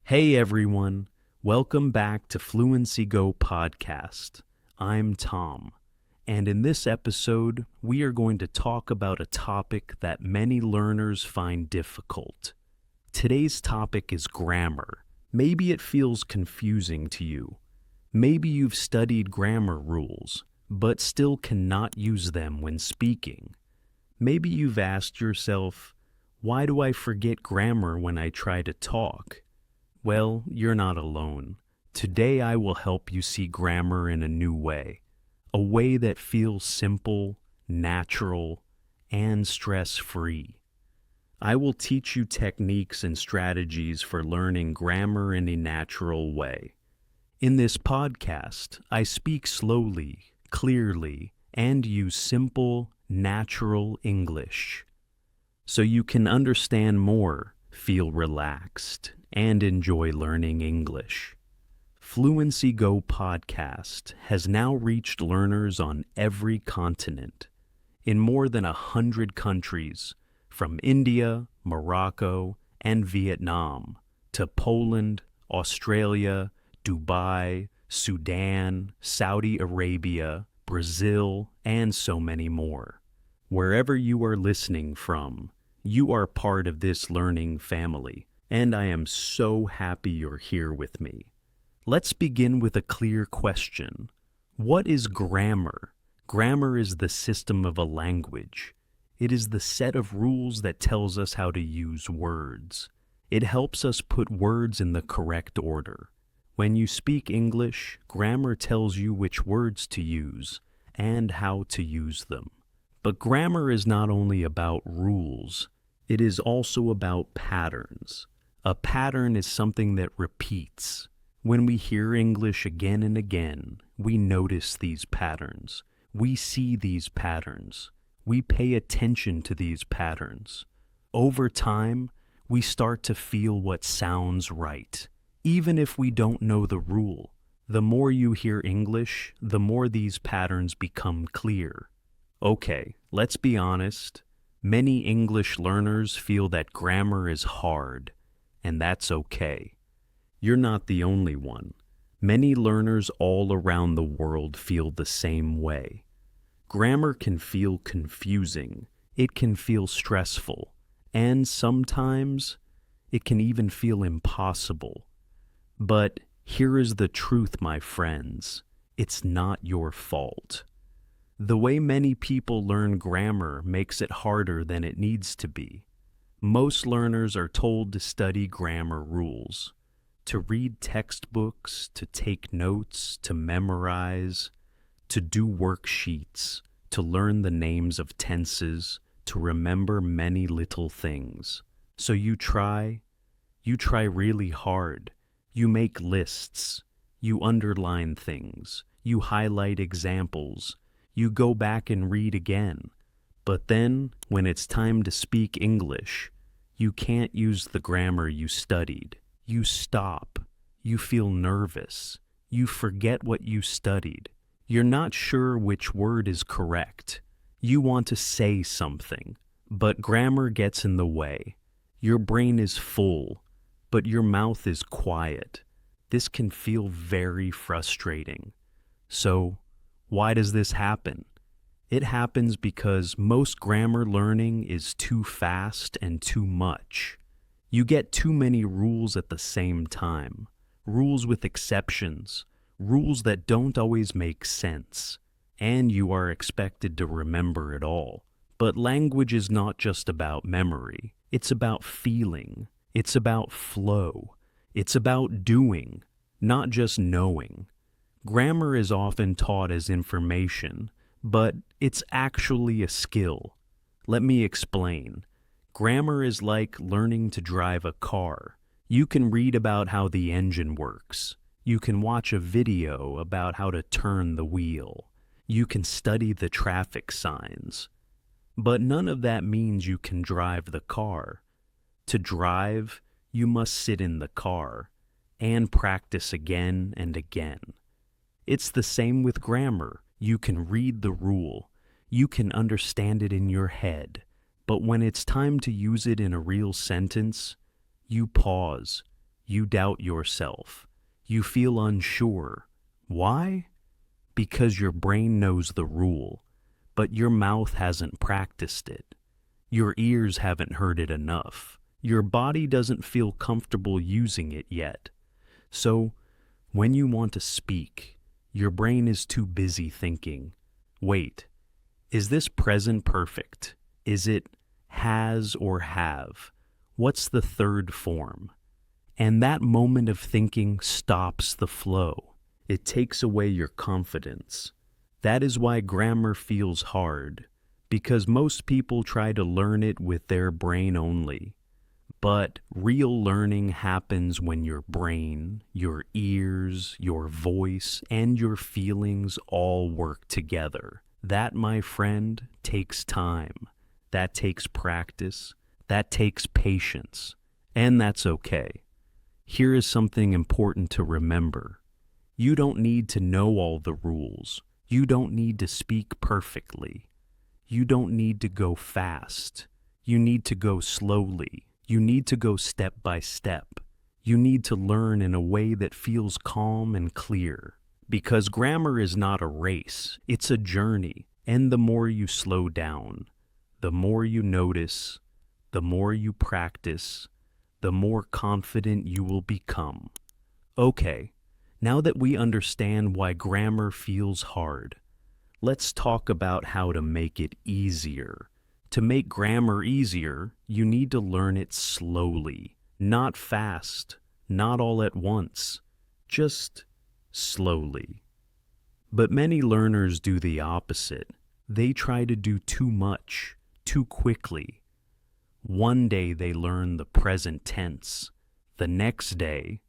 Hey everyone, welcome back to Fluency Go Podcast. I'm Tom, and in this episode, we are going to talk about a topic that many learners find difficult. Today's topic is grammar. Maybe it feels confusing to you. Maybe you've studied grammar rules, but still cannot use them when speaking. Maybe you've asked yourself, why do I forget grammar when I try to talk? Well, you're not alone. Today I will help you see grammar in a new way, a way that feels simple, natural, and stress-free. I will teach you techniques and strategies for learning grammar in a natural way. In this podcast, I speak slowly, clearly, and use simple, natural English, so you can understand more, feel relaxed, and enjoy learning English. Fluency Go Podcast has now reached learners on every continent, in more than 100 countries, from India, Morocco, and Vietnam, to Poland, Australia, Dubai, Sudan, Saudi Arabia, Brazil, and so many more. Wherever you are listening from, you are part of this learning family, and I am so happy you're here with me. Let's begin with a clear question. What is grammar? Grammar is the system of a language. It is the set of rules that tells us how to use words. It helps us put words in the correct order. When you speak English, grammar tells you which words to use and how to use them. But grammar is not only about rules, it is also about patterns. A pattern is something that repeats. When we hear English again and again, we notice these patterns. We see these patterns. We pay attention to these patterns. Over time, we start to feel what sounds right, even if we don't know the rule. The more you hear English, the more these patterns become clear. Okay, let's be honest. Many English learners feel that grammar is hard, and that's okay. You're not the only one. Many learners all around the world feel the same way. Grammar can feel confusing, it can feel stressful, and sometimes it can even feel impossible. But here is the truth, my friends. It's not your fault. The way many people learn grammar makes it harder than it needs to be. Most learners are told to study grammar rules, to read textbooks, to take notes, to memorize, to do worksheets, to learn the names of tenses, to remember many little things. So you try really hard. You make lists, you underline things, you highlight examples, you go back and read again. But then, when it's time to speak English, you can't use the grammar you studied. You stop. You feel nervous. You forget what you studied. You're not sure which word is correct. You want to say something, but grammar gets in the way. Your brain is full, but your mouth is quiet. This can feel very frustrating. So, why does this happen? It happens because most grammar learning is too fast and too much. You get too many rules at the same time, rules with exceptions, rules that don't always make sense, and you are expected to remember it all. But language is not just about memory. It's about feeling. It's about flow. It's about doing, not just knowing. Grammar is often taught as information, but it's actually a skill. Let me explain. Grammar is like learning to drive a car. You can read about how the engine works. You can watch a video about how to turn the wheel. You can study the traffic signs. But none of that means you can drive the car. To drive, you must sit in the car and practice again and again. It's the same with grammar. You can read the rule. You can understand it in your head. But when it's time to use it in a real sentence, you pause. You doubt yourself. You feel unsure. Why? Because your brain knows the rule, but your mouth hasn't practiced it. Your ears haven't heard it enough. Your body doesn't feel comfortable using it yet. So, when you want to speak, your brain is too busy thinking, wait, is this present perfect? Is it has or have? What's the third form? And that moment of thinking stops the flow. It takes away your confidence. That is why grammar feels hard, because most people try to learn it with their brain only. But real learning happens when your brain, your ears, your voice, and your feelings all work together. That, my friend, takes time. That takes practice. That takes patience. And that's okay. Here is something important to remember. You don't need to know all the rules. You don't need to speak perfectly. You don't need to go fast. You need to go slowly. You need to go step by step. You need to learn in a way that feels calm and clear. Because grammar is not a race, it's a journey. And the more you slow down, the more you notice, the more you practice, the more confident you will become. Okay, now that we understand why grammar feels hard, let's talk about how to make it easier. To make grammar easier, you need to learn it slowly, not fast, not all at once, just slowly. But many learners do the opposite. They try to do too much, too quickly. One day they learn the present tense, the next day,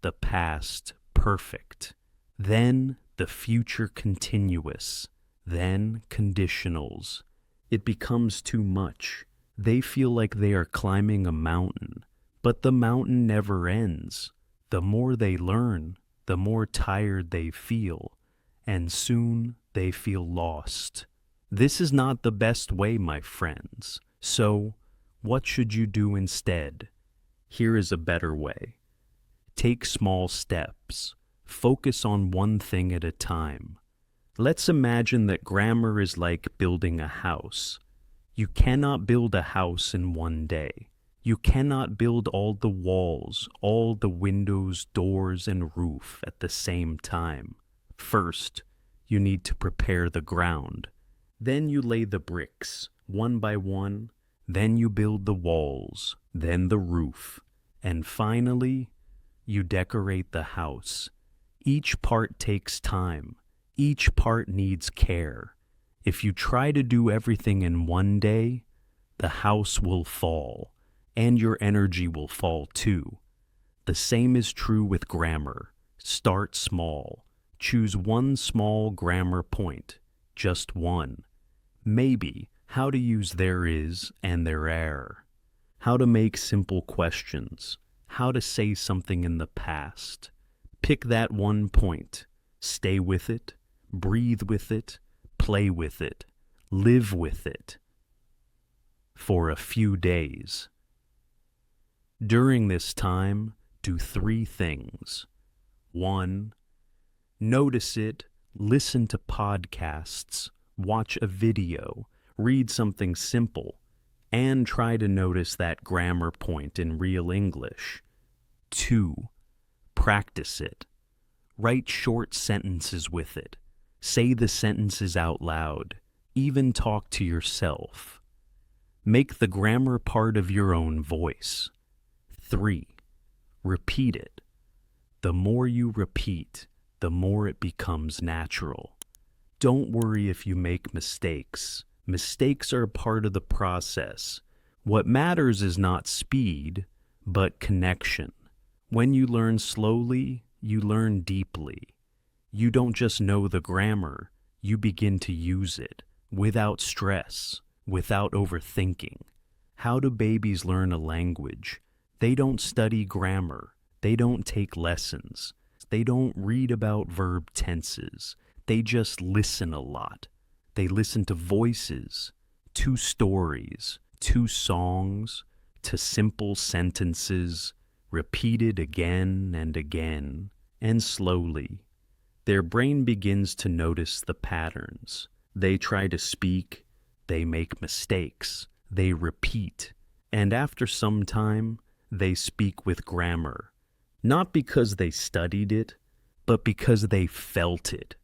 the past perfect, then the future continuous, then conditionals. It becomes too much. They feel like they are climbing a mountain, but the mountain never ends. The more they learn, the more tired they feel, and soon they feel lost. This is not the best way, my friends. So, what should you do instead? Here is a better way. Take small steps. Focus on one thing at a time. Let's imagine that grammar is like building a house. You cannot build a house in one day. You cannot build all the walls, all the windows, doors, and roof at the same time. First, you need to prepare the ground. Then you lay the bricks, one by one. Then you build the walls, then the roof. And finally, you decorate the house. Each part takes time. Each part needs care. If you try to do everything in one day, the house will fall, and your energy will fall too. The same is true with grammar. Start small. Choose one small grammar point, just one. Maybe how to use there is and there are. How to make simple questions. How to say something in the past. Pick that one point. Stay with it. Breathe with it, play with it, live with it for a few days. During this time, do 3 things. 1. Notice it, listen to podcasts, watch a video, read something simple, and try to notice that grammar point in real English. 2. Practice it. Write short sentences with it. Say the sentences out loud. Even talk to yourself. Make the grammar part of your own voice. 3. Repeat it. The more you repeat, the more it becomes natural. Don't worry if you make mistakes. Mistakes are part of the process. What matters is not speed, but connection. When you learn slowly, you learn deeply. You don't just know the grammar, you begin to use it, without stress, without overthinking. How do babies learn a language? They don't study grammar. They don't take lessons. They don't read about verb tenses. They just listen a lot. They listen to voices, to stories, to songs, to simple sentences, repeated again and again, and slowly, their brain begins to notice the patterns. They try to speak, they make mistakes, they repeat, and after some time, they speak with grammar, not because they studied it, but because they felt it.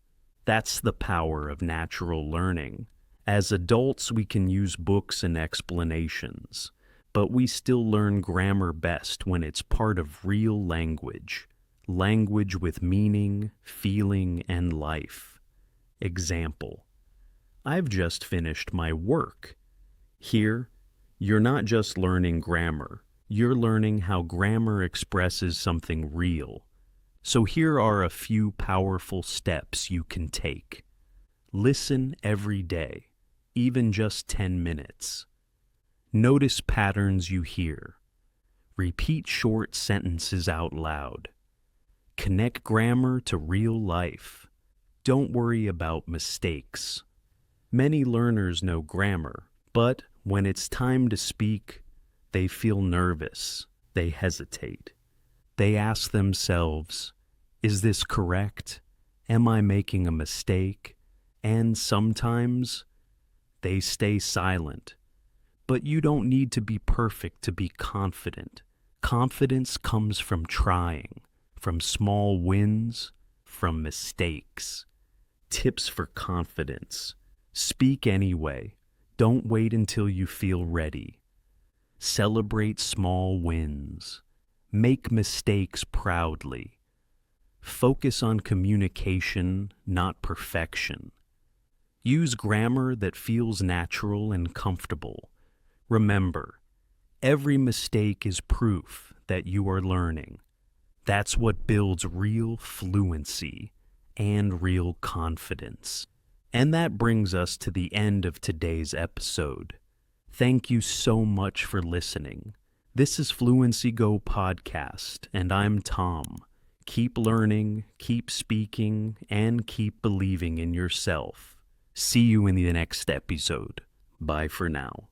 That's the power of natural learning. As adults, we can use books and explanations, but we still learn grammar best when it's part of real language, language with meaning, feeling, and life. Example: I've just finished my work. Here, you're not just learning grammar, you're learning how grammar expresses something real. So here are a few powerful steps you can take. Listen every day, even just 10 minutes. Notice patterns you hear. Repeat short sentences out loud. Connect grammar to real life. Don't worry about mistakes. Many learners know grammar, but when it's time to speak, they feel nervous. They hesitate. They ask themselves, is this correct? Am I making a mistake? And sometimes they stay silent. But you don't need to be perfect to be confident. Confidence comes from trying, from small wins, from mistakes. Tips for confidence: speak anyway. Don't wait until you feel ready. Celebrate small wins. Make mistakes proudly. Focus on communication, not perfection. Use grammar that feels natural and comfortable. Remember, every mistake is proof that you are learning. That's what builds real fluency and real confidence. And that brings us to the end of today's episode. Thank you so much for listening. This is Fluency Go Podcast, and I'm Tom. Keep learning, keep speaking, and keep believing in yourself. See you in the next episode. Bye for now.